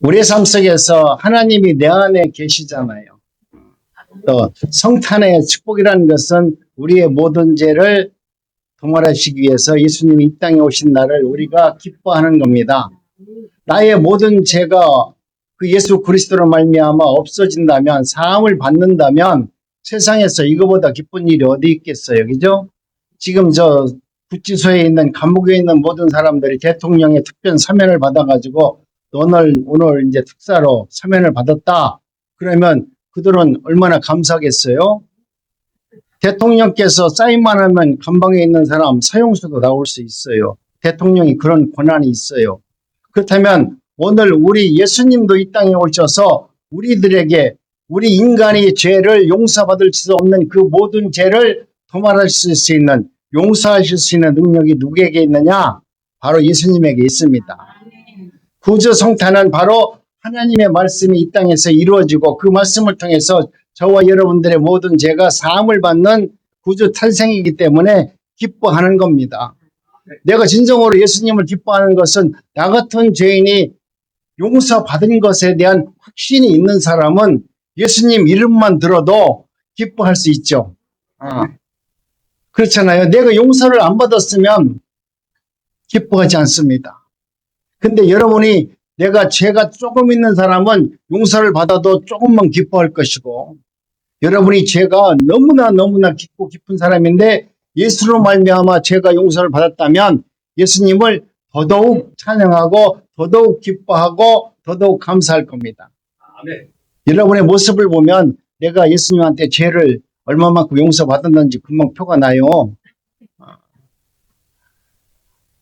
우리 삶 속에서 하나님이 내 안에 계시잖아요. 또 성탄의 축복이라는 것은 우리의 모든 죄를 도말하시기 위해서 예수님이 이 땅에 오신 날을 우리가 기뻐하는 겁니다. 나의 모든 죄가 그 예수 그리스도로 말미암아 없어진다면, 사함을 받는다면 세상에서 이거보다 기쁜 일이 어디 있겠어요, 그죠? 지금 저 구치소에 있는, 감옥에 있는 모든 사람들이 대통령의 특별 사면을 받아가지고 오늘 이제 특사로 사면을 받았다. 그러면 그들은 얼마나 감사하겠어요? 대통령께서 사인만 하면 감방에 있는 사람 사형수도 나올 수 있어요. 대통령이 그런 권한이 있어요. 그렇다면 오늘 우리 예수님도 이 땅에 오셔서 우리들에게 우리 인간의 죄를 용서받을 수 없는 그 모든 죄를 도말하실 수 있는, 용서하실 수 있는 능력이 누구에게 있느냐? 바로 예수님에게 있습니다. 구주 성탄은 바로 하나님의 말씀이 이 땅에서 이루어지고 그 말씀을 통해서 저와 여러분들의 모든 죄가 사함을 받는 구주 탄생이기 때문에 기뻐하는 겁니다. 내가 진정으로 예수님을 기뻐하는 것은 나 같은 죄인이 용서받은 것에 대한 확신이 있는 사람은 예수님 이름만 들어도 기뻐할 수 있죠. 그렇잖아요. 내가 용서를 안 받았으면 기뻐하지 않습니다. 근데 여러분이 내가 죄가 조금 있는 사람은 용서를 받아도 조금만 기뻐할 것이고, 여러분이 죄가 너무나 깊고 깊은 사람인데 예수로 말미암아 죄가 용서를 받았다면 예수님을 더더욱 찬양하고 더더욱 기뻐하고 더더욱 감사할 겁니다. 아멘. 여러분의 모습을 보면 내가 예수님한테 죄를 얼마만큼 용서받았는지 금방 표가 나요.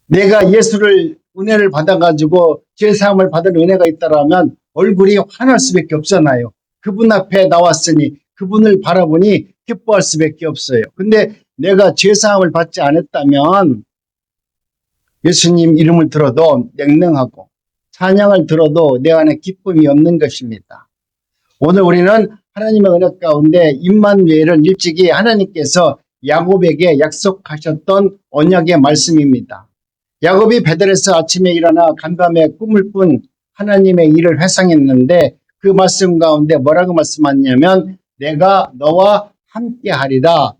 내가 예수를 은혜를 받아가지고 죄사함을 받은 은혜가 있다라면 얼굴이 환할 수밖에 없잖아요. 그분 앞에 나왔으니 그분을 바라보니 기뻐할 수밖에 없어요. 근데 내가 죄사함을 받지 않았다면 예수님 이름을 들어도 냉랭하고 찬양을 들어도 내 안에 기쁨이 없는 것입니다. 오늘 우리는 하나님의 은혜 가운데 임마누엘은 일찍이 하나님께서 야곱에게 약속하셨던 언약의 말씀입니다. 야곱이 베델에서 아침에 일어나 간밤에 꿈을 꾼 하나님의 일을 회상했는데 그 말씀 가운데 뭐라고 말씀하냐면 내가 너와 함께 하리라,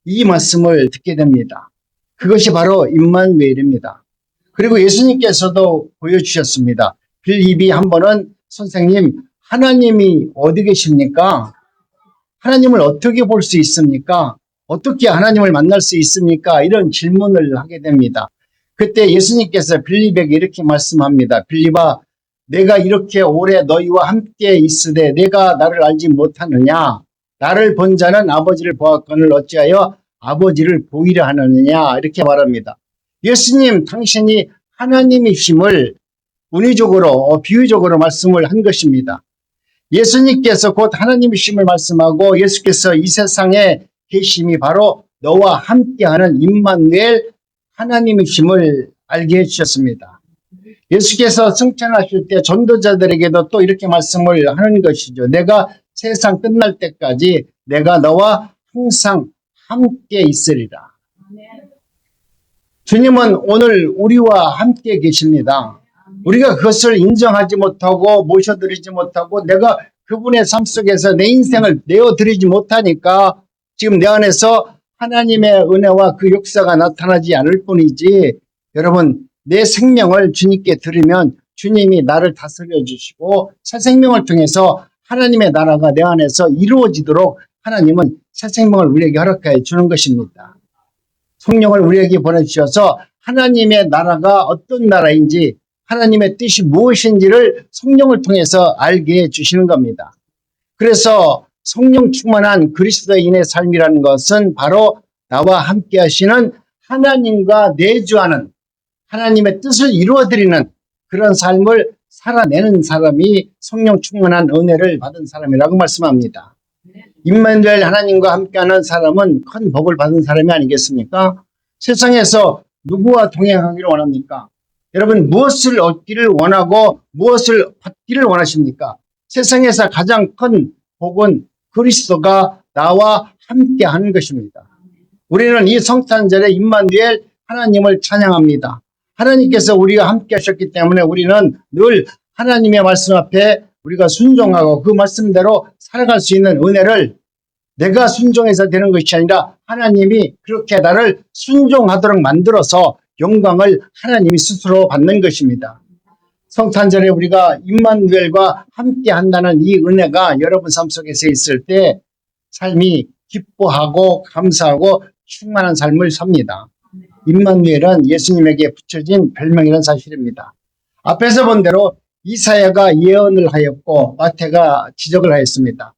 이 말씀을 듣게 됩니다. 그것이 바로 임마누엘입니다. 그리고 예수님께서도 보여주셨습니다. 빌립이 한 번은 선생님, 하나님이 어디 계십니까? 하나님을 어떻게 볼 수 있습니까? 어떻게 하나님을 만날 수 있습니까? 이런 질문을 하게 됩니다. 그때 예수님께서 빌립에게 이렇게 말씀합니다. 빌립아, 내가 이렇게 오래 너희와 함께 있으되 내가 나를 알지 못하느냐? 나를 본 자는 아버지를 보았거늘 어찌하여 아버지를 보이려 하느냐? 이렇게 말합니다. 예수님, 당신이 하나님이심을 운의적으로, 비유적으로 말씀을 한 것입니다. 예수님께서 곧 하나님이심을 말씀하고 예수께서 이 세상에 계심이 바로 너와 함께하는 임마누엘 하나님이심을 알게 해주셨습니다. 예수께서 승천하실 때 전도자들에게도 또 이렇게 말씀을 하는 것이죠. 내가 세상 끝날 때까지 내가 너와 항상 함께 있으리라. 주님은 오늘 우리와 함께 계십니다. 우리가 그것을 인정하지 못하고 모셔드리지 못하고 내가 그분의 삶 속에서 내 인생을 내어드리지 못하니까 지금 내 안에서 하나님의 은혜와 그 역사가 나타나지 않을 뿐이지, 여러분 내 생명을 주님께 드리면 주님이 나를 다스려 주시고 새 생명을 통해서 하나님의 나라가 내 안에서 이루어지도록 하나님은 새 생명을 우리에게 허락해 주는 것입니다. 성령을 우리에게 보내주셔서 하나님의 나라가 어떤 나라인지, 하나님의 뜻이 무엇인지를 성령을 통해서 알게 해주시는 겁니다. 그래서 성령 충만한 그리스도인의 삶이라는 것은 바로 나와 함께 하시는 하나님과 내주하는, 하나님의 뜻을 이루어드리는 그런 삶을 살아내는 사람이 성령 충만한 은혜를 받은 사람이라고 말씀합니다. 임마누엘 하나님과 함께하는 사람은 큰 복을 받은 사람이 아니겠습니까? 세상에서 누구와 동행하기를 원합니까? 여러분 무엇을 얻기를 원하고 무엇을 받기를 원하십니까? 세상에서 가장 큰 복은 그리스도가 나와 함께하는 것입니다. 우리는 이 성탄절에 임마누엘 하나님을 찬양합니다. 하나님께서 우리와 함께 하셨기 때문에 우리는 늘 하나님의 말씀 앞에 우리가 순종하고 그 말씀대로 살아갈 수 있는 은혜를 내가 순종해서 되는 것이 아니라 하나님이 그렇게 나를 순종하도록 만들어서 영광을 하나님이 스스로 받는 것입니다. 성탄절에 우리가 임마누엘과 함께 한다는 이 은혜가 여러분 삶 속에서 있을 때 삶이 기뻐하고 감사하고 충만한 삶을 삽니다. 임마누엘은 예수님에게 붙여진 별명이라는 사실입니다. 앞에서 본 대로 이사야가 예언을 하였고 마태가 지적을 하였습니다.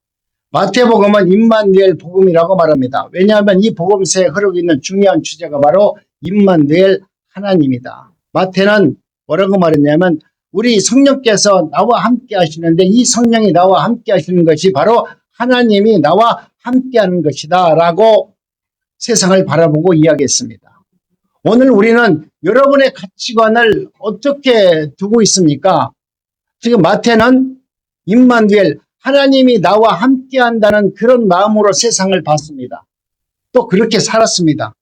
마태복음은 임마누엘 복음이라고 말합니다. 왜냐하면 이 복음서에 흐르고 있는 중요한 주제가 바로 임마누엘 하나님이다. 마태는 뭐라고 말했냐면 우리 성령께서 나와 함께 하시는데 이 성령이 나와 함께 하시는 것이 바로 하나님이 나와 함께 하는 것이다 라고 세상을 바라보고 이야기했습니다. 오늘 우리는 여러분의 가치관을 어떻게 두고 있습니까? 지금 마태는 임마누엘 하나님이 나와 함께 한다는 그런 마음으로 세상을 봤습니다. 또 그렇게 살았습니다.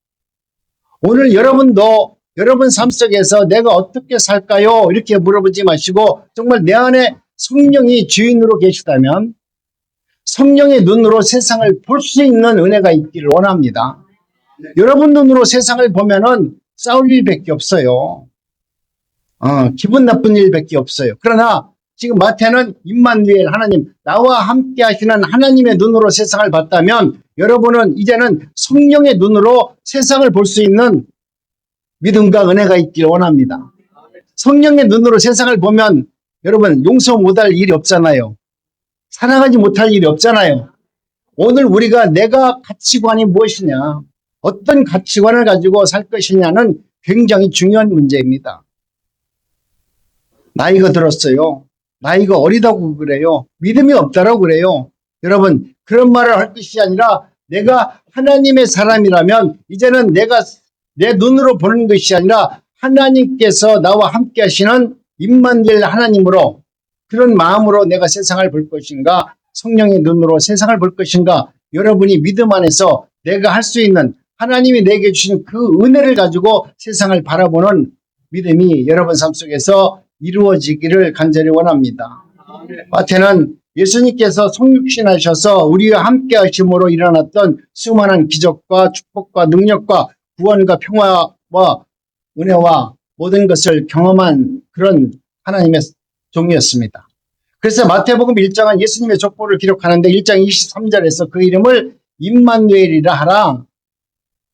오늘 여러분도 여러분 삶 속에서 내가 어떻게 살까요? 이렇게 물어보지 마시고 정말 내 안에 성령이 주인으로 계시다면 성령의 눈으로 세상을 볼 수 있는 은혜가 있기를 원합니다. 여러분 눈으로 세상을 보면은 싸울 일밖에 없어요. 기분 나쁜 일밖에 없어요. 그러나 지금 마태는 임마누엘 하나님 나와 함께 하시는 하나님의 눈으로 세상을 봤다면 여러분은 이제는 성령의 눈으로 세상을 볼 수 있는 믿음과 은혜가 있기를 원합니다. 성령의 눈으로 세상을 보면 여러분 용서 못할 일이 없잖아요. 사랑하지 못할 일이 없잖아요. 오늘 우리가 내가 가치관이 무엇이냐 어떤 가치관을 가지고 살 것이냐는 굉장히 중요한 문제입니다. 나이가 들었어요. 나이가 어리다고 그래요. 믿음이 없다라고 그래요. 여러분 그런 말을 할 것이 아니라 내가 하나님의 사람이라면 이제는 내가 내 눈으로 보는 것이 아니라 하나님께서 나와 함께 하시는 임마누엘 하나님으로 그런 마음으로 내가 세상을 볼 것인가 성령의 눈으로 세상을 볼 것인가 여러분이 믿음 안에서 내가 할 수 있는 하나님이 내게 주신 그 은혜를 가지고 세상을 바라보는 믿음이 여러분 삶 속에서 이루어지기를 간절히 원합니다. 마태는 예수님께서 성육신하셔서 우리와 함께 하심으로 일어났던 수많은 기적과 축복과 능력과 구원과 평화와 은혜와 모든 것을 경험한 그런 하나님의 종이었습니다. 그래서 마태복음 1장은 예수님의 족보를 기록하는데 1장 23절에서 그 이름을 임마누엘이라 하라.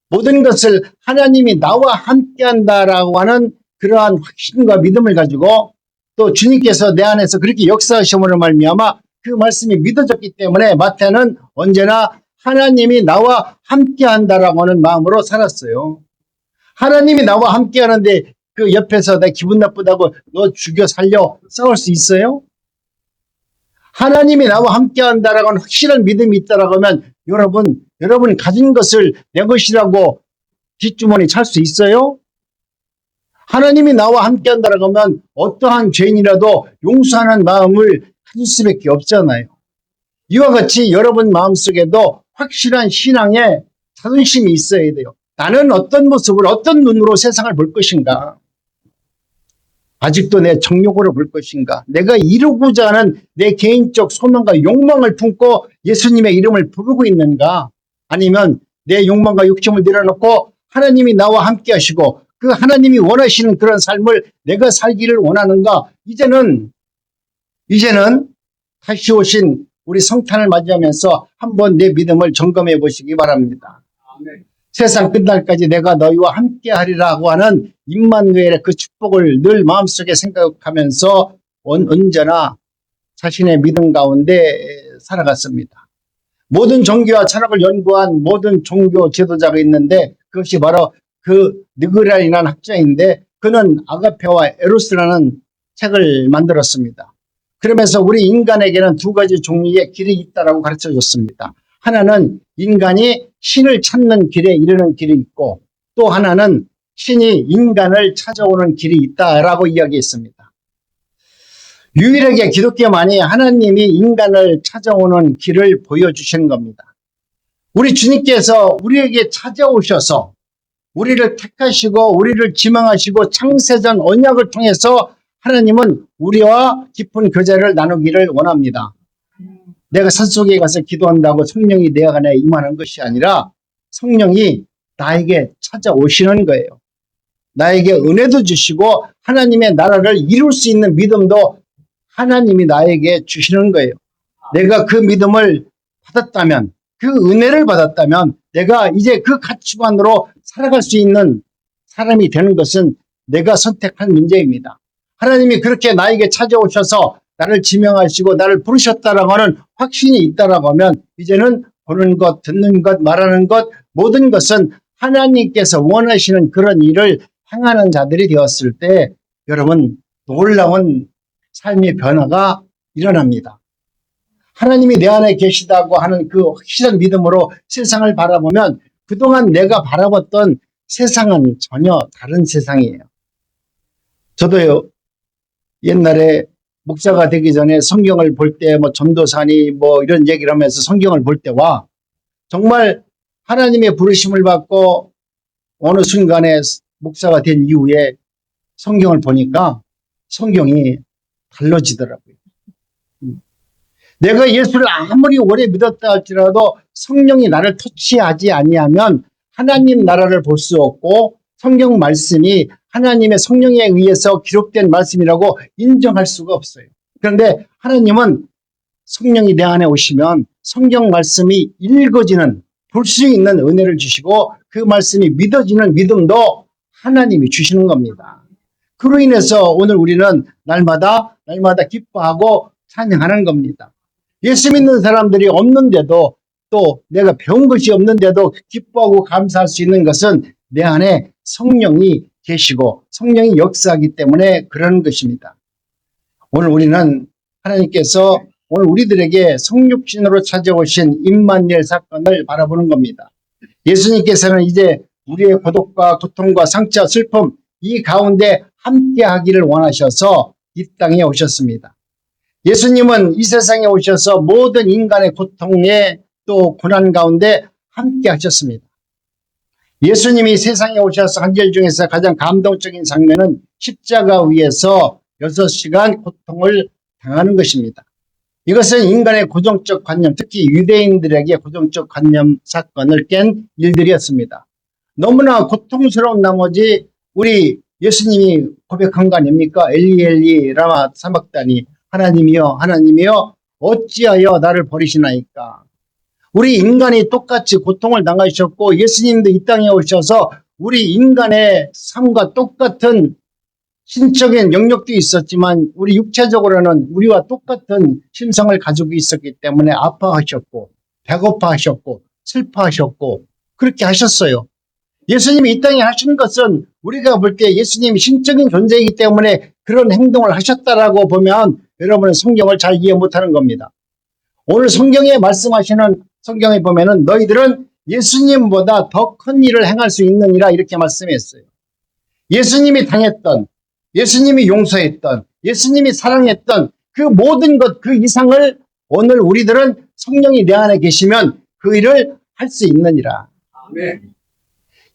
모든 것을 하나님이 나와 함께 한다라고 하는 그러한 확신과 믿음을 가지고 또 주님께서 내 안에서 그렇게 역사하심으로 말미암아 그 말씀이 믿어졌기 때문에 마태는 언제나 하나님이 나와 함께 한다라고 하는 마음으로 살았어요. 하나님이 나와 함께 하는데 그 옆에서 내 기분 나쁘다고 너 죽여 살려 싸울 수 있어요? 하나님이 나와 함께 한다라고 하는 확실한 믿음이 있다라고 하면 여러분 가진 것을 내 것이라고 뒷주머니 찰 수 있어요? 하나님이 나와 함께 한다라고 하면 어떠한 죄인이라도 용서하는 마음을 가질 수밖에 없잖아요. 이와 같이 여러분 마음속에도 확실한 신앙의 자존심이 있어야 돼요. 나는 어떤 모습으로 어떤 눈으로 세상을 볼 것인가? 아직도 내 정욕으로 볼 것인가? 내가 이루고자 하는 내 개인적 소망과 욕망을 품고 예수님의 이름을 부르고 있는가? 아니면 내 욕망과 욕심을 내려놓고 하나님이 나와 함께 하시고 그 하나님이 원하시는 그런 삶을 내가 살기를 원하는가? 이제는 다시 오신 우리 성탄을 맞이하면서 한번 내 믿음을 점검해 보시기 바랍니다. 아멘. 세상 끝날까지 내가 너희와 함께 하리라고 하는 임마누엘의 그 축복을 늘 마음속에 생각하면서 언제나 자신의 믿음 가운데 살아갔습니다. 모든 종교와 철학을 연구한 모든 종교 지도자가 있는데 그것이 바로 그 느그라이라는 학자인데 그는 아가페와 에로스라는 책을 만들었습니다. 그러면서 우리 인간에게는 두 가지 종류의 길이 있다라고 가르쳐 줬습니다. 하나는 인간이 신을 찾는 길에 이르는 길이 있고 또 하나는 신이 인간을 찾아오는 길이 있다라고 이야기했습니다. 유일하게 기독교만이 하나님이 인간을 찾아오는 길을 보여주시는 겁니다. 우리 주님께서 우리에게 찾아오셔서 우리를 택하시고 우리를 지망하시고 창세전 언약을 통해서 하나님은 우리와 깊은 교제를 나누기를 원합니다. 내가 산속에 가서 기도한다고 성령이 내 안에 임하는 것이 아니라 성령이 나에게 찾아오시는 거예요. 나에게 은혜도 주시고 하나님의 나라를 이룰 수 있는 믿음도 하나님이 나에게 주시는 거예요. 내가 그 믿음을 받았다면, 그 은혜를 받았다면 내가 이제 그 가치관으로 살아갈 수 있는 사람이 되는 것은 내가 선택할 문제입니다. 하나님이 그렇게 나에게 찾아오셔서 나를 지명하시고 나를 부르셨다라고 하는 확신이 있다라고 하면 이제는 보는 것, 듣는 것, 말하는 것 모든 것은 하나님께서 원하시는 그런 일을 행하는 자들이 되었을 때 여러분 놀라운 삶의 변화가 일어납니다. 하나님이 내 안에 계시다고 하는 그 확실한 믿음으로 세상을 바라보면 그동안 내가 바라봤던 세상은 전혀 다른 세상이에요. 저도요, 옛날에 목사가 되기 전에 성경을 볼 때 전도사니 이런 얘기를 하면서 성경을 볼 때와 정말 하나님의 부르심을 받고 어느 순간에 목사가 된 이후에 성경을 보니까 성경이 달라지더라고요. 내가 예수를 아무리 오래 믿었다 할지라도 성령이 나를 터치하지 아니하면 하나님 나라를 볼 수 없고 성경 말씀이 하나님의 성령에 의해서 기록된 말씀이라고 인정할 수가 없어요. 그런데 하나님은 성령이 내 안에 오시면 성경 말씀이 읽어지는, 볼 수 있는 은혜를 주시고 그 말씀이 믿어지는 믿음도 하나님이 주시는 겁니다. 그로 인해서 오늘 우리는 날마다 기뻐하고 찬양하는 겁니다. 예수 믿는 사람들이 없는데도 또 내가 배운 것이 없는데도 기뻐하고 감사할 수 있는 것은 내 안에 성령이 계시고 성령이 역사하기 때문에 그러는 것입니다. 오늘 우리는 하나님께서 오늘 우리들에게 성육신으로 찾아오신 임마누엘 사건을 바라보는 겁니다. 예수님께서는 이제 우리의 고독과 고통과 상처, 슬픔 이 가운데 함께 하기를 원하셔서 이 땅에 오셨습니다. 예수님은 이 세상에 오셔서 모든 인간의 고통에 또 고난 가운데 함께 하셨습니다. 예수님이 세상에 오셔서 한 일 중에서 가장 감동적인 장면은 십자가 위에서 6시간 고통을 당하는 것입니다. 이것은 인간의 고정적 관념, 특히 유대인들에게 고정적 관념 사건을 깬 일들이었습니다. 너무나 고통스러운 나머지 우리 예수님이 고백한 거 아닙니까? 엘리 엘리 라마 사박다니, 하나님이여 하나님이여 어찌하여 나를 버리시나이까. 우리 인간이 똑같이 고통을 당하셨고 예수님도 이 땅에 오셔서 우리 인간의 삶과 똑같은 신적인 영역도 있었지만 우리 육체적으로는 우리와 똑같은 심성을 가지고 있었기 때문에 아파하셨고 배고파하셨고 슬퍼하셨고 그렇게 하셨어요. 예수님이 이 땅에 하신 것은 우리가 볼 때 예수님이 신적인 존재이기 때문에 그런 행동을 하셨다라고 보면 여러분은 성경을 잘 이해 못하는 겁니다. 오늘 성경에 말씀하시는 성경에 보면은 너희들은 예수님보다 더 큰 일을 행할 수 있느니라 이렇게 말씀했어요. 예수님이 당했던, 예수님이 용서했던, 예수님이 사랑했던 그 모든 것 그 이상을 오늘 우리들은 성령이 내 안에 계시면 그 일을 할 수 있느니라. 아멘.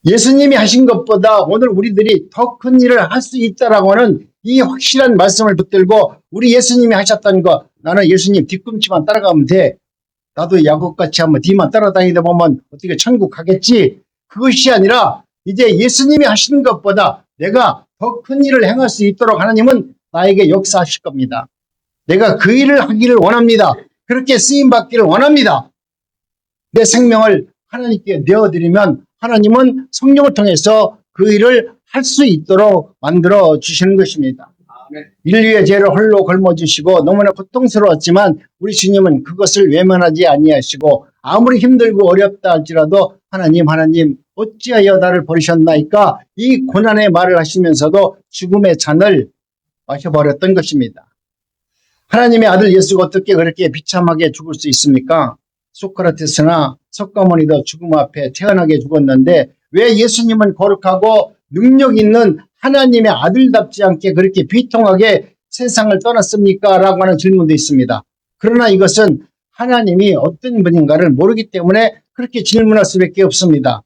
예수님이 하신 것보다 오늘 우리들이 더 큰 일을 할 수 있다라고 하는 이 확실한 말씀을 붙들고 우리 예수님이 하셨던 거 나는 예수님 뒤꿈치만 따라가면 돼. 나도 야곱같이 한번 뒤만 따라다니다 보면 어떻게 천국 가겠지. 그것이 아니라 이제 예수님이 하신 것보다 내가 더 큰 일을 행할 수 있도록 하나님은 나에게 역사하실 겁니다. 내가 그 일을 하기를 원합니다. 그렇게 쓰임받기를 원합니다. 내 생명을 하나님께 내어드리면 하나님은 성령을 통해서 그 일을 할 수 있도록 만들어 주시는 것입니다. 인류의 죄를 홀로 걸머주시고 너무나 고통스러웠지만 우리 주님은 그것을 외면하지 아니하시고 아무리 힘들고 어렵다 할지라도 하나님 어찌하여 나를 버리셨나이까 이 고난의 말을 하시면서도 죽음의 잔을 마셔버렸던 것입니다. 하나님의 아들 예수가 어떻게 그렇게 비참하게 죽을 수 있습니까? 소크라테스나 석가모니도 죽음 앞에 태어나게 죽었는데 왜 예수님은 거룩하고 능력 있는 하나님의 아들답지 않게 그렇게 비통하게 세상을 떠났습니까? 라고 하는 질문도 있습니다. 그러나 이것은 하나님이 어떤 분인가를 모르기 때문에 그렇게 질문할 수밖에 없습니다.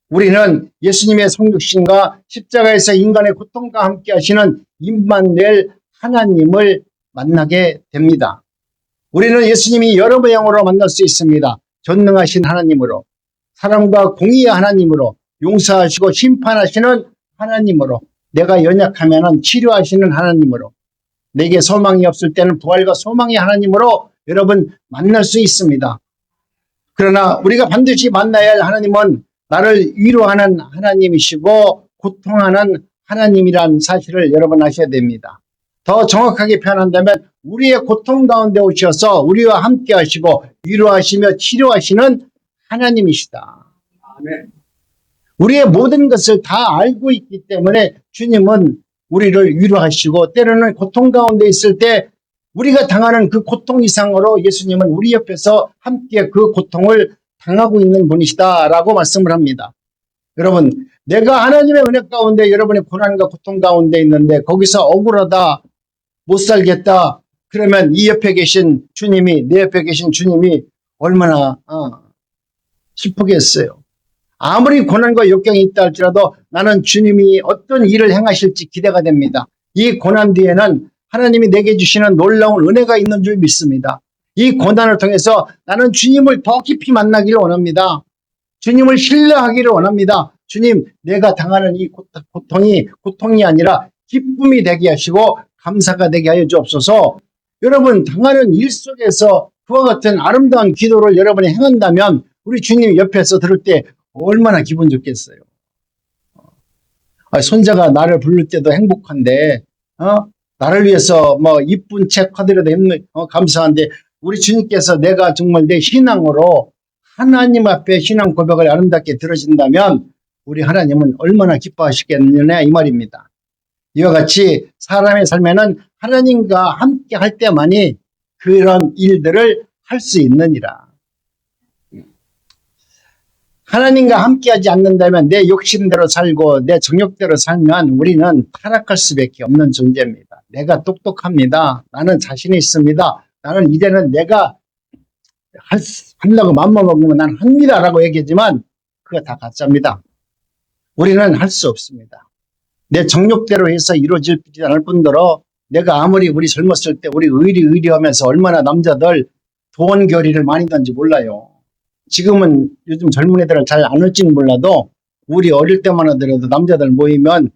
우리는 예수님의 성육신과 십자가에서 인간의 고통과 함께 하시는 임마누엘 하나님을 만나게 됩니다. 우리는 예수님이 여러 모양으로 만날 수 있습니다. 전능하신 하나님으로, 사랑과 공의의 하나님으로, 용서하시고 심판하시는 하나님으로, 내가 연약하면 치료하시는 하나님으로, 내게 소망이 없을 때는 부활과 소망의 하나님으로 여러분 만날 수 있습니다. 그러나 우리가 반드시 만나야 할 하나님은 나를 위로하는 하나님이시고 고통하는 하나님이란 사실을 여러분 아셔야 됩니다. 더 정확하게 표현한다면 우리의 고통 가운데 오셔서 우리와 함께 하시고 위로하시며 치료하시는 하나님이시다. 아멘. 우리의 모든 것을 다 알고 있기 때문에 주님은 우리를 위로하시고 때로는 고통 가운데 있을 때 우리가 당하는 그 고통 이상으로 예수님은 우리 옆에서 함께 그 고통을 당하고 있는 분이시다라고 말씀을 합니다. 여러분, 내가 하나님의 은혜 가운데 여러분의 고난과 고통 가운데 있는데 거기서 억울하다, 못 살겠다, 그러면 이 옆에 계신 주님이, 내 옆에 계신 주님이 얼마나 슬프겠어요. 아무리 고난과 역경이 있다 할지라도 나는 주님이 어떤 일을 행하실지 기대가 됩니다. 이 고난 뒤에는 하나님이 내게 주시는 놀라운 은혜가 있는 줄 믿습니다. 이 고난을 통해서 나는 주님을 더 깊이 만나기를 원합니다. 주님을 신뢰하기를 원합니다. 주님, 내가 당하는 이 고통이 아니라 기쁨이 되게 하시고 감사가 되게 하여 주옵소서. 여러분, 당하는 일 속에서 그와 같은 아름다운 기도를 여러분이 행한다면 우리 주님 옆에서 들을 때 얼마나 기분 좋겠어요. 손자가 나를 부를 때도 행복한데, 나를 위해서 뭐 이쁜 책 화드려도 감사한데 우리 주님께서 내가 정말 내 신앙으로 하나님 앞에 신앙 고백을 아름답게 들어진다면 우리 하나님은 얼마나 기뻐하시겠느냐 이 말입니다. 이와 같이 사람의 삶에는 하나님과 함께 할 때만이 그런 일들을 할 수 있느니라. 하나님과 함께하지 않는다면 내 욕심대로 살고 내 정욕대로 살면 우리는 타락할 수밖에 없는 존재입니다. 내가 똑똑합니다. 나는 자신이 있습니다. 나는 이제는 내가 하려고 맘만 먹으면 난 합니다라고 얘기하지만 그거 다 가짜입니다. 우리는 할 수 없습니다. 내 정욕대로 해서 이루어지지 않을 뿐더러 내가 아무리 우리 젊었을 때 우리 의리하면서 얼마나 남자들 도원결의를 많이 던지 몰라요. 지금은 요즘 젊은 애들은 잘 안 할지는 몰라도 우리 어릴 때만 하더라도 남자들 모이면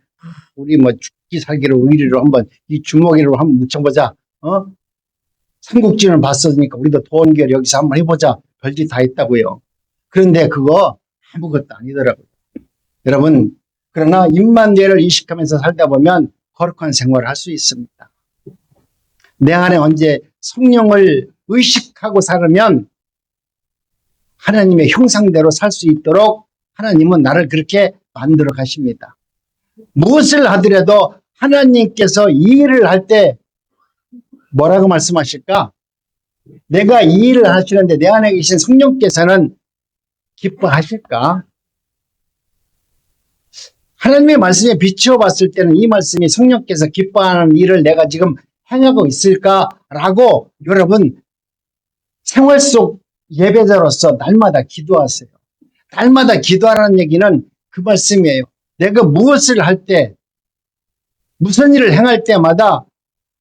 우리 뭐 죽기 살기로 의리로 한번 이 주먹이로 한번 묻혀보자. 삼국지를 봤으니까 우리도 도원결 여기서 한번 해보자. 별짓 다 했다고요. 그런데 그거 아무것도 아니더라고요. 여러분, 그러나 입만대를 의식하면서 살다 보면 거룩한 생활을 할 수 있습니다. 내 안에 언제 성령을 의식하고 살으면 하나님의 형상대로 살 수 있도록 하나님은 나를 그렇게 만들어 가십니다. 무엇을 하더라도 하나님께서 이 일을 할 때 뭐라고 말씀하실까? 내가 이 일을 하시는데 내 안에 계신 성령께서는 기뻐하실까? 하나님의 말씀에 비추어 봤을 때는 이 말씀이 성령께서 기뻐하는 일을 내가 지금 행하고 있을까라고 여러분 생활 속 예배자로서 날마다 기도하세요. 날마다 기도하라는 얘기는 그 말씀이에요. 내가 무엇을 할 때, 무슨 일을 행할 때마다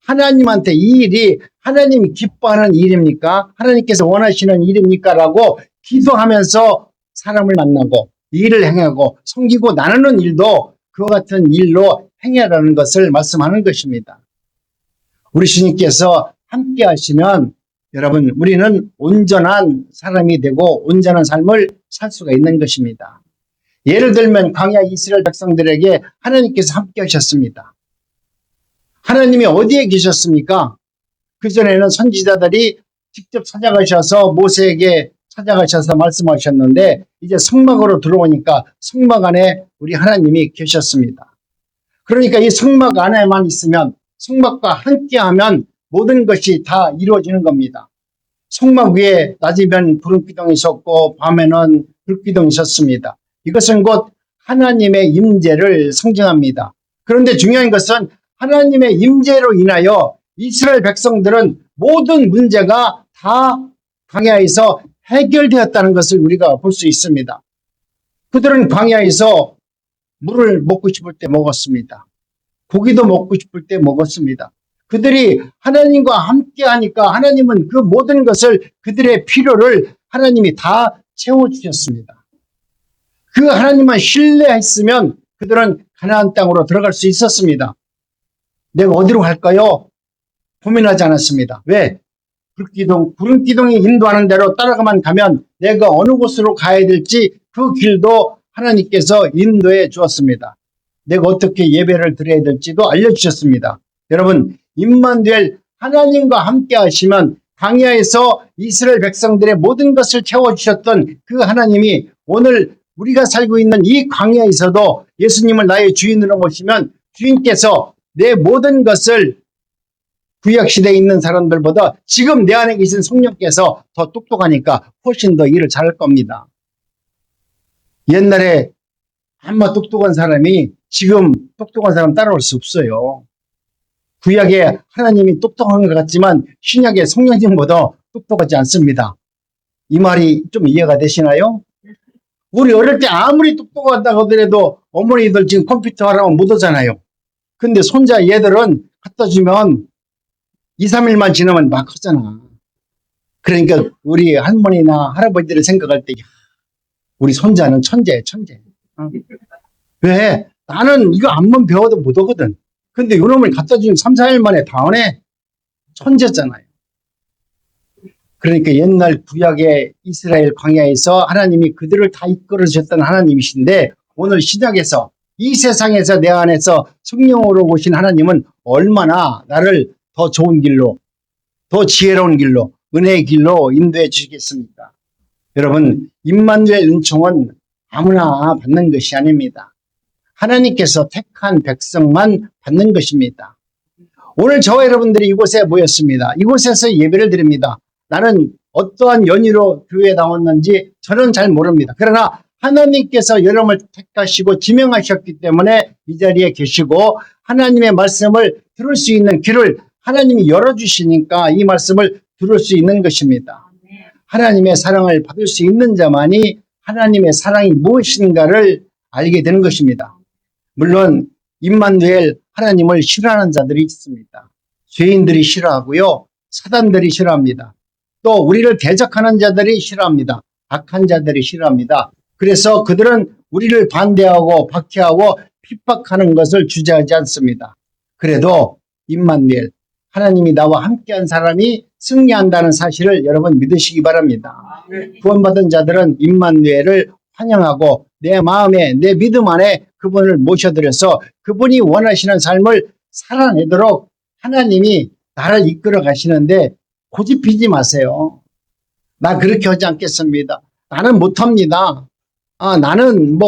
하나님한테 이 일이 하나님이 기뻐하는 일입니까? 하나님께서 원하시는 일입니까? 라고 기도하면서 사람을 만나고 일을 행하고 섬기고 나누는 일도 그와 같은 일로 행해라는 것을 말씀하는 것입니다. 우리 주님께서 함께 하시면 여러분 우리는 온전한 사람이 되고 온전한 삶을 살 수가 있는 것입니다. 예를 들면 광야 이스라엘 백성들에게 하나님께서 함께 하셨습니다. 하나님이 어디에 계셨습니까? 그전에는 선지자들이 직접 찾아가셔서 모세에게 찾아가셔서 말씀하셨는데 이제 성막으로 들어오니까 성막 안에 우리 하나님이 계셨습니다. 그러니까 이 성막 안에만 있으면 성막과 함께하면 모든 것이 다 이루어지는 겁니다. 성막 위에 낮이면 구름기둥이 있었고 밤에는 불기둥이 있었습니다. 이것은 곧 하나님의 임재를 상징합니다. 그런데 중요한 것은 하나님의 임재로 인하여 이스라엘 백성들은 모든 문제가 다 광야에서 해결되었다는 것을 우리가 볼 수 있습니다. 그들은 광야에서 물을 먹고 싶을 때 먹었습니다. 고기도 먹고 싶을 때 먹었습니다. 그들이 하나님과 함께 하니까 하나님은 그 모든 것을 그들의 필요를 하나님이 다 채워주셨습니다. 그 하나님만 신뢰했으면 그들은 가나안 땅으로 들어갈 수 있었습니다. 내가 어디로 갈까요? 고민하지 않았습니다. 왜? 구름 기둥이 인도하는 대로 따라가만 가면 내가 어느 곳으로 가야 될지 그 길도 하나님께서 인도해 주었습니다. 내가 어떻게 예배를 드려야 될지도 알려주셨습니다. 여러분, 임마누엘 하나님과 함께 하시면 광야에서 이스라엘 백성들의 모든 것을 채워주셨던 그 하나님이 오늘 우리가 살고 있는 이 광야에서도 예수님을 나의 주인으로 모시면 주인께서 내 모든 것을 구약시대에 있는 사람들보다 지금 내 안에 계신 성령께서 더 똑똑하니까 훨씬 더 일을 잘할 겁니다. 옛날에 아마 똑똑한 사람이 지금 똑똑한 사람 따라올 수 없어요. 구약에 하나님이 똑똑한 것 같지만 신약의 성령님보다 똑똑하지 않습니다. 이 말이 좀 이해가 되시나요? 우리 어릴 때 아무리 똑똑하다고 하더라도 어머니들 지금 컴퓨터 하라면 못 하잖아요. 근데 손자 얘들은 갖다 주면 2, 3일만 지나면 막 하잖아. 그러니까 우리 할머니나 할아버지들을 생각할 때 우리 손자는 천재야, 천재. 왜? 나는 이거 안만 배워도 못 하거든. 근데 요놈을 갖다 주면 3, 4일 만에 다 하네? 천재잖아요. 그러니까 옛날 구약의 이스라엘 광야에서 하나님이 그들을 다 이끌어 주셨던 하나님이신데 오늘 시작해서 이 세상에서 내 안에서 성령으로 오신 하나님은 얼마나 나를 더 좋은 길로, 더 지혜로운 길로, 은혜의 길로 인도해 주시겠습니까? 여러분, 임마누엘 은총은 아무나 받는 것이 아닙니다. 하나님께서 택한 백성만 받는 것입니다. 오늘 저와 여러분들이 이곳에 모였습니다. 이곳에서 예배를 드립니다. 나는 어떠한 연유로 교회에 나왔는지 저는 잘 모릅니다. 그러나 하나님께서 여러분을 택하시고 지명하셨기 때문에 이 자리에 계시고 하나님의 말씀을 들을 수 있는 귀를 하나님이 열어주시니까 이 말씀을 들을 수 있는 것입니다. 하나님의 사랑을 받을 수 있는 자만이 하나님의 사랑이 무엇인가를 알게 되는 것입니다. 물론 임마누엘 하나님을 싫어하는 자들이 있습니다. 죄인들이 싫어하고요. 사단들이 싫어합니다. 또 우리를 대적하는 자들이 싫어합니다. 악한 자들이 싫어합니다. 그래서 그들은 우리를 반대하고 박해하고 핍박하는 것을 주저하지 않습니다. 그래도 임마누엘 하나님이 나와 함께한 사람이 승리한다는 사실을 여러분 믿으시기 바랍니다. 구원받은 자들은 임마누엘을 환영하고 내 마음에 내 믿음 안에 그분을 모셔드려서 그분이 원하시는 삶을 살아내도록 하나님이 나를 이끌어 가시는데 고집피지 마세요. 나 그렇게 하지 않겠습니다. 나는 못합니다. 나는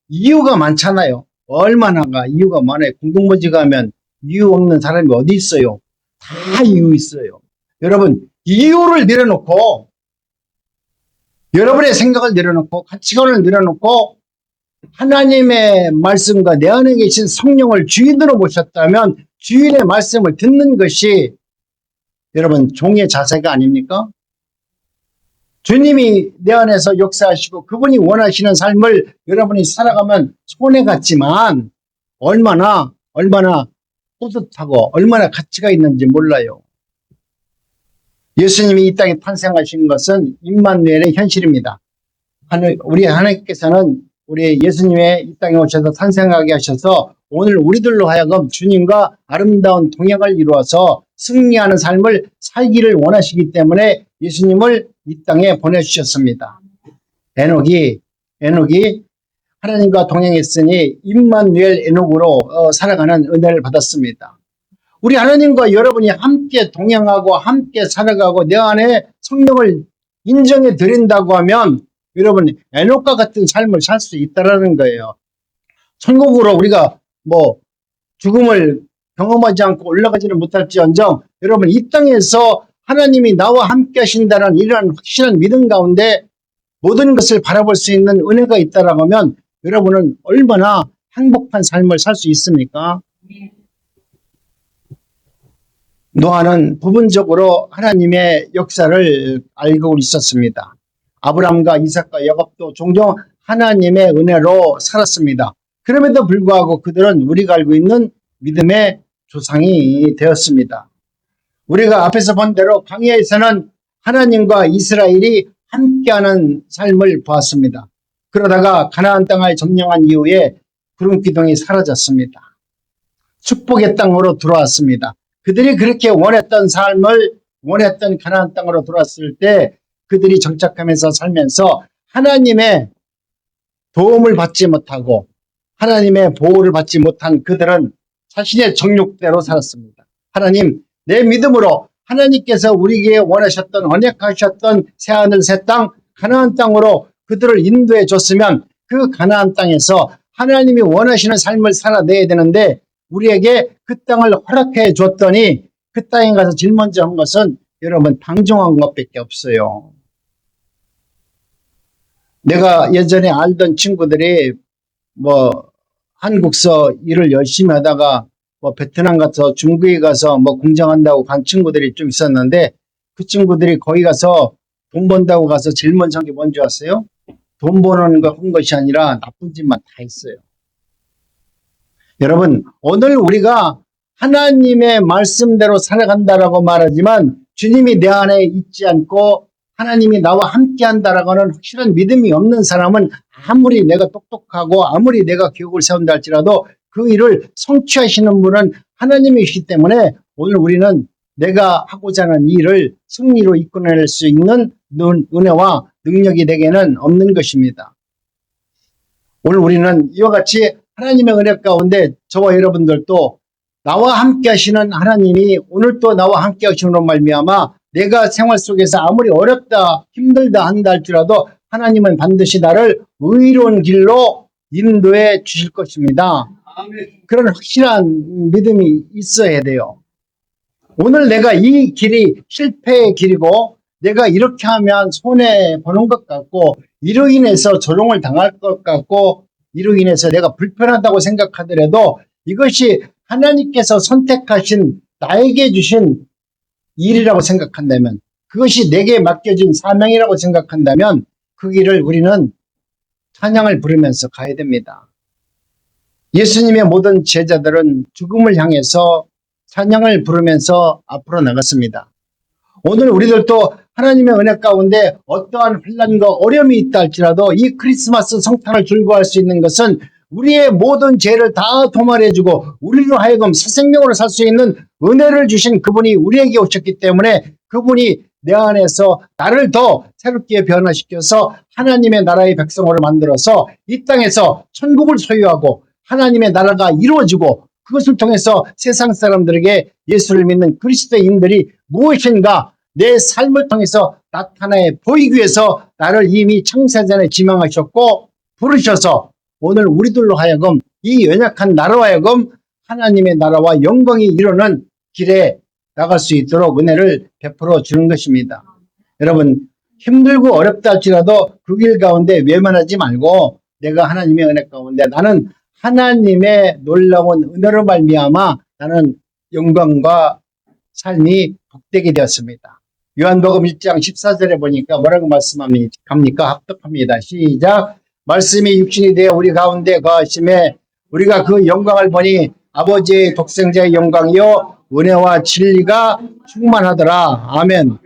이유가 많잖아요. 얼마나가 이유가 많아요. 공동모지 가면 이유 없는 사람이 어디 있어요? 다 이유 있어요. 여러분, 이유를 내려놓고 여러분의 생각을 내려놓고 가치관을 내려놓고 하나님의 말씀과 내 안에 계신 성령을 주인으로 모셨다면 주인의 말씀을 듣는 것이 여러분 종의 자세가 아닙니까? 주님이 내 안에서 역사하시고 그분이 원하시는 삶을 여러분이 살아가면 손해 같지만 얼마나 뿌듯하고 얼마나 가치가 있는지 몰라요. 예수님이 이 땅에 탄생하신 것은 임마누엘의 현실입니다. 우리 하나님께서는 우리 예수님의 이 땅에 오셔서 탄생하게 하셔서 오늘 우리들로 하여금 주님과 아름다운 동행을 이루어서 승리하는 삶을 살기를 원하시기 때문에 예수님을 이 땅에 보내주셨습니다. 에녹이 하나님과 동행했으니 임마누엘 에녹으로 살아가는 은혜를 받았습니다. 우리 하나님과 여러분이 함께 동행하고 함께 살아가고 내 안에 성령을 인정해 드린다고 하면 여러분 에녹과 같은 삶을 살 수 있다는 거예요. 천국으로 우리가 죽음을 경험하지 않고 올라가지는 못할지언정 여러분 이 땅에서 하나님이 나와 함께 하신다는 이러한 확실한 믿음 가운데 모든 것을 바라볼 수 있는 은혜가 있다라고 하면 여러분은 얼마나 행복한 삶을 살 수 있습니까? 노아는 부분적으로 하나님의 역사를 알고 있었습니다. 아브라함과 이삭과 야곱도 종종 하나님의 은혜로 살았습니다. 그럼에도 불구하고 그들은 우리가 알고 있는 믿음의 조상이 되었습니다. 우리가 앞에서 본 대로 광야에서는 하나님과 이스라엘이 함께하는 삶을 보았습니다. 그러다가 가나안 땅을 점령한 이후에 구름기둥이 사라졌습니다. 축복의 땅으로 들어왔습니다. 그들이 그렇게 원했던 삶을 원했던 가나안 땅으로 들어왔을 때 그들이 정착하면서 살면서 하나님의 도움을 받지 못하고 하나님의 보호를 받지 못한 그들은 자신의 정욕대로 살았습니다. 하나님, 내 믿음으로 하나님께서 우리에게 원하셨던 언약하셨던 새하늘 새 땅 가나안 땅으로 그들을 인도해 줬으면 그 가나안 땅에서 하나님이 원하시는 삶을 살아내야 되는데 우리에게 그 땅을 허락해 줬더니 그 땅에 가서 제일 먼저 한 것은 여러분 방종한 것밖에 없어요. 내가 예전에 알던 친구들이 한국서 일을 열심히 하다가 베트남 가서 중국에 가서 공장한다고 간 친구들이 좀 있었는데 그 친구들이 거기 가서 돈 번다고 가서 제일 먼저 한 게 뭔지 아세요? 돈 버는 거 한 것이 아니라 나쁜 짓만 다 했어요. 여러분, 오늘 우리가 하나님의 말씀대로 살아간다라고 말하지만 주님이 내 안에 있지 않고 하나님이 나와 함께 한다라고는 확실한 믿음이 없는 사람은 아무리 내가 똑똑하고 아무리 내가 교육을 세운다 할지라도 그 일을 성취하시는 분은 하나님이시기 때문에 오늘 우리는 내가 하고자 하는 일을 승리로 이끌어낼 수 있는 은혜와 능력이 내게는 없는 것입니다. 오늘 우리는 이와 같이 하나님의 은혜 가운데 저와 여러분들도 나와 함께 하시는 하나님이 오늘 또 나와 함께 하시는 말미암아 내가 생활 속에서 아무리 어렵다 힘들다 한다 할지라도 하나님은 반드시 나를 의로운 길로 인도해 주실 것입니다. 그런 확실한 믿음이 있어야 돼요. 오늘 내가 이 길이 실패의 길이고 내가 이렇게 하면 손해보는 것 같고 이로 인해서 조롱을 당할 것 같고 이로 인해서 내가 불편하다고 생각하더라도 이것이 하나님께서 선택하신 나에게 주신 일이라고 생각한다면 그것이 내게 맡겨진 사명이라고 생각한다면 그 길을 우리는 찬양을 부르면서 가야 됩니다. 예수님의 모든 제자들은 죽음을 향해서 찬양을 부르면서 앞으로 나갔습니다. 오늘 우리들도 하나님의 은혜 가운데 어떠한 환난과 어려움이 있다 할지라도 이 크리스마스 성탄을 즐거워할 수 있는 것은 우리의 모든 죄를 다 도말해주고 우리로 하여금 새 생명으로 살 수 있는 은혜를 주신 그분이 우리에게 오셨기 때문에 그분이 내 안에서 나를 더 새롭게 변화시켜서 하나님의 나라의 백성으로 만들어서 이 땅에서 천국을 소유하고 하나님의 나라가 이루어지고 그것을 통해서 세상 사람들에게 예수를 믿는 그리스도인들이 무엇인가 내 삶을 통해서 나타내 보이기 위해서 나를 이미 창세전에 지명하셨고 부르셔서 오늘 우리들로 하여금 이 연약한 나라로 하여금 하나님의 나라와 영광이 이루는 길에 나갈 수 있도록 은혜를 베풀어 주는 것입니다. 여러분 힘들고 어렵다 할지라도 그 길 가운데 외면하지 말고 내가 하나님의 은혜 가운데 나는 하나님의 놀라운 은혜로 말미암아 나는 영광과 삶이 복되게 되었습니다. 요한복음 1장 14절에 보니까 뭐라고 말씀합니까? 합독합니다. 시작. 말씀이 육신이 되어 우리 가운데 거하심에 우리가 그 영광을 보니 아버지의 독생자의 영광이요 은혜와 진리가 충만하더라. 아멘.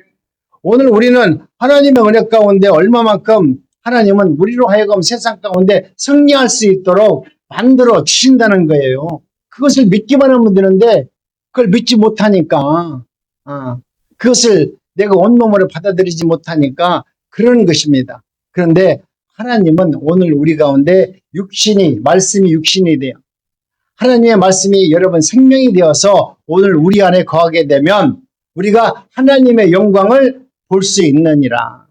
오늘 우리는 하나님의 은혜 가운데 얼마만큼 하나님은 우리로 하여금 세상 가운데 승리할 수 있도록 만들어 주신다는 거예요. 그것을 믿기만 하면 되는데 그걸 믿지 못하니까 그것을 내가 온몸으로 받아들이지 못하니까 그런 것입니다. 그런데 하나님은 오늘 우리 가운데 말씀이 육신이 돼요. 하나님의 말씀이 여러분 생명이 되어서 오늘 우리 안에 거하게 되면 우리가 하나님의 영광을 볼 수 있느니라.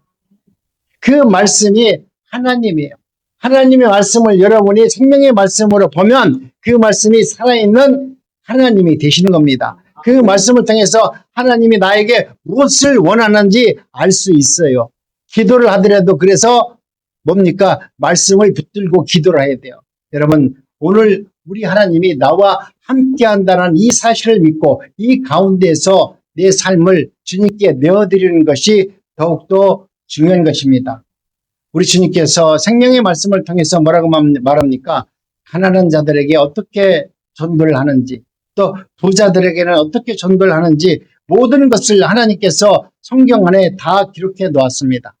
그 말씀이 하나님이에요. 하나님의 말씀을 여러분이 생명의 말씀으로 보면 그 말씀이 살아있는 하나님이 되시는 겁니다. 그 말씀을 통해서 하나님이 나에게 무엇을 원하는지 알 수 있어요. 기도를 하더라도 그래서 뭡니까? 말씀을 붙들고 기도를 해야 돼요. 여러분 오늘 우리 하나님이 나와 함께 한다는 이 사실을 믿고 이 가운데에서 내 삶을 주님께 내어드리는 것이 더욱더 중요한 것입니다. 우리 주님께서 생명의 말씀을 통해서 뭐라고 말합니까? 가난한 자들에게 어떻게 전도를 하는지 또 부자들에게는 어떻게 전도를 하는지 모든 것을 하나님께서 성경 안에 다 기록해 놓았습니다.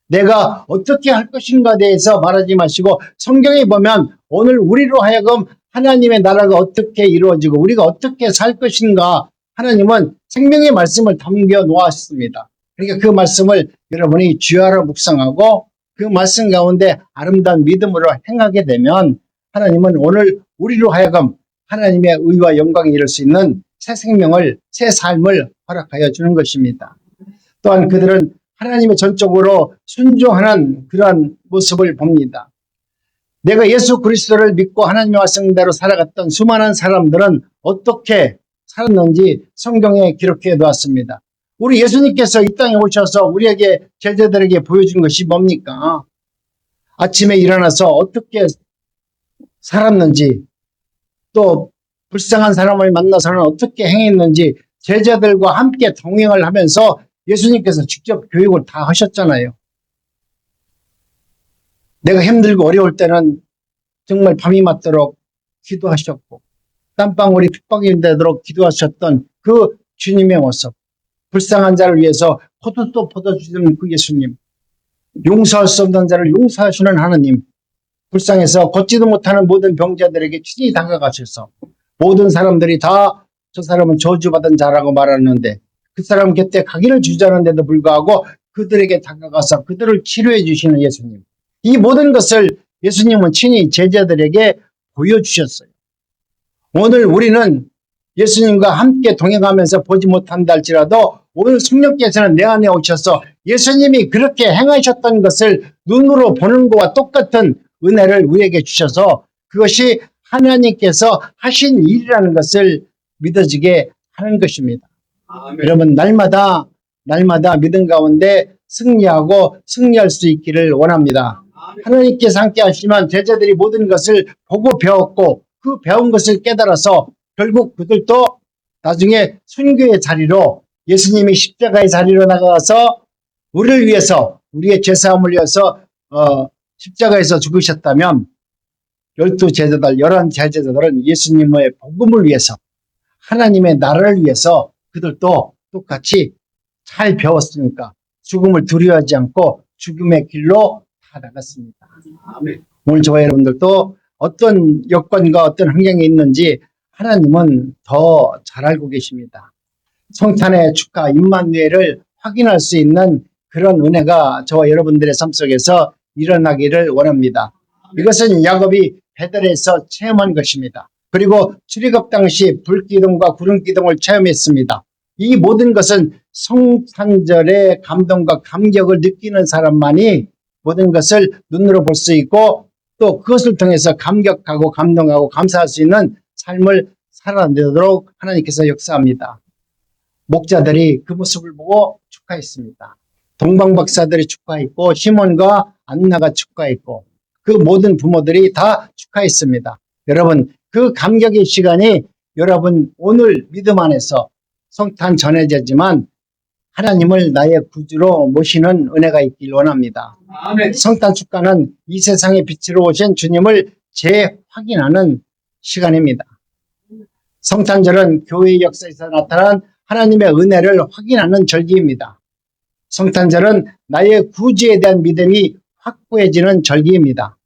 내가 어떻게 할 것인가에 대해서 말하지 마시고 성경에 보면 오늘 우리로 하여금 하나님의 나라가 어떻게 이루어지고 우리가 어떻게 살 것인가 하나님은 생명의 말씀을 담겨 놓았습니다. 그러니까 그 말씀을 여러분이 주야로 묵상하고 그 말씀 가운데 아름다운 믿음으로 행하게 되면 하나님은 오늘 우리로 하여금 하나님의 의와 영광이 이룰 수 있는 새 생명을, 새 삶을 허락하여 주는 것입니다. 또한 그들은 하나님의 전적으로 순종하는 그러한 모습을 봅니다. 내가 예수 그리스도를 믿고 하나님의 말씀대로 살아갔던 수많은 사람들은 어떻게 살았는지 성경에 기록해 놓았습니다. 우리 예수님께서 이 땅에 오셔서 우리에게 제자들에게 보여준 것이 뭡니까? 아침에 일어나서 어떻게 살았는지 또 불쌍한 사람을 만나서는 어떻게 행했는지 제자들과 함께 동행을 하면서 예수님께서 직접 교육을 다 하셨잖아요. 내가 힘들고 어려울 때는 정말 밤이 맞도록 기도하셨고 땀방울이 핏방울이 되도록 기도하셨던 그 주님의 모습, 불쌍한 자를 위해서 포도도 퍼주시는 그 예수님, 용서할 수 없는 자를 용서하시는 하나님, 불쌍해서 걷지도 못하는 모든 병자들에게 친히 다가가셔서 모든 사람들이 다 저 사람은 저주받은 자라고 말하는데 그 사람 곁에 가기를 주저하는데도 불구하고 그들에게 다가가서 그들을 치료해 주시는 예수님, 이 모든 것을 예수님은 친히 제자들에게 보여주셨어요. 오늘 우리는 예수님과 함께 동행하면서 보지 못한다 할지라도 오늘 성령께서는 내 안에 오셔서 예수님이 그렇게 행하셨던 것을 눈으로 보는 것과 똑같은 은혜를 우리에게 주셔서 그것이 하나님께서 하신 일이라는 것을 믿어지게 하는 것입니다. 아멘. 여러분 날마다 믿음 가운데 승리하고 승리할 수 있기를 원합니다. 아멘. 하나님께서 함께 하시면 제자들이 모든 것을 보고 배웠고 그 배운 것을 깨달아서 결국 그들도 나중에 순교의 자리로 예수님이 십자가의 자리로 나가서 우리를 위해서 우리의 죄사함을 위해서 십자가에서 죽으셨다면 12 제자들, 11 제자들은 예수님의 복음을 위해서 하나님의 나라를 위해서 그들도 똑같이 잘 배웠으니까 죽음을 두려워하지 않고 죽음의 길로 다 나갔습니다. 아멘. 오늘 저와 여러분들도 어떤 여건과 어떤 환경에 있는지 하나님은 더 잘 알고 계십니다. 성탄의 축하 임마누엘을 확인할 수 있는 그런 은혜가 저와 여러분들의 삶 속에서 일어나기를 원합니다. 이것은 야곱이 베델에서 체험한 것입니다. 그리고 출애굽 당시 불기둥과 구름기둥을 체험했습니다. 이 모든 것은 성탄절의 감동과 감격을 느끼는 사람만이 모든 것을 눈으로 볼 수 있고 또 그것을 통해서 감격하고 감동하고 감사할 수 있는 삶을 살아내도록 하나님께서 역사합니다. 목자들이 그 모습을 보고 축하했습니다. 동방박사들이 축하했고 시몬과 안나가 축하했고 그 모든 부모들이 다 축하했습니다. 여러분 그 감격의 시간이 여러분 오늘 믿음 안에서 성탄 전해지지만 하나님을 나의 구주로 모시는 은혜가 있길 원합니다. 아멘. 성탄 축가는 이 세상의 빛으로 오신 주님을 재확인하는 시간입니다. 성탄절은 교회의 역사에서 나타난 하나님의 은혜를 확인하는 절기입니다. 성탄절은 나의 구주에 대한 믿음이 확고해지는 절기입니다.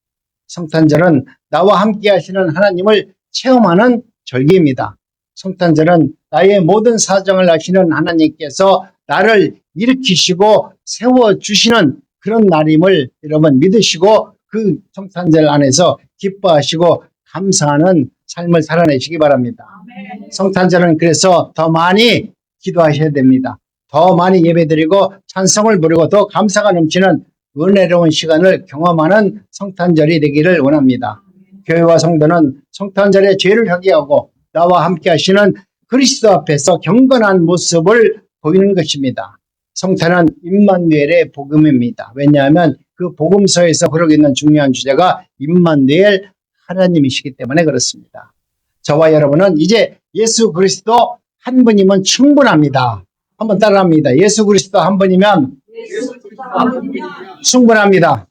성탄절은 나와 함께 하시는 하나님을 체험하는 절기입니다. 성탄절은 나의 모든 사정을 아시는 하나님께서 나를 일으키시고 세워주시는 그런 날임을 여러분 믿으시고 그 성탄절 안에서 기뻐하시고 감사하는 삶을 살아내시기 바랍니다. 성탄절은 그래서 더 많이 기도하셔야 됩니다. 더 많이 예배드리고 찬송을 부르고 더 감사가 넘치는 은혜로운 시간을 경험하는 성탄절이 되기를 원합니다. 교회와 성도는 성탄절에 죄를 회개하고 나와 함께 하시는 그리스도 앞에서 경건한 모습을 보이는 것입니다. 성탄은 임마누엘의 복음입니다. 왜냐하면 그 복음서에서 그러고 있는 중요한 주제가 임마누엘 하나님이시기 때문에 그렇습니다. 저와 여러분은 이제 예수 그리스도 한 분이면 충분합니다. 한번 따라합니다. 예수 그리스도 한 분이면 충분합니다.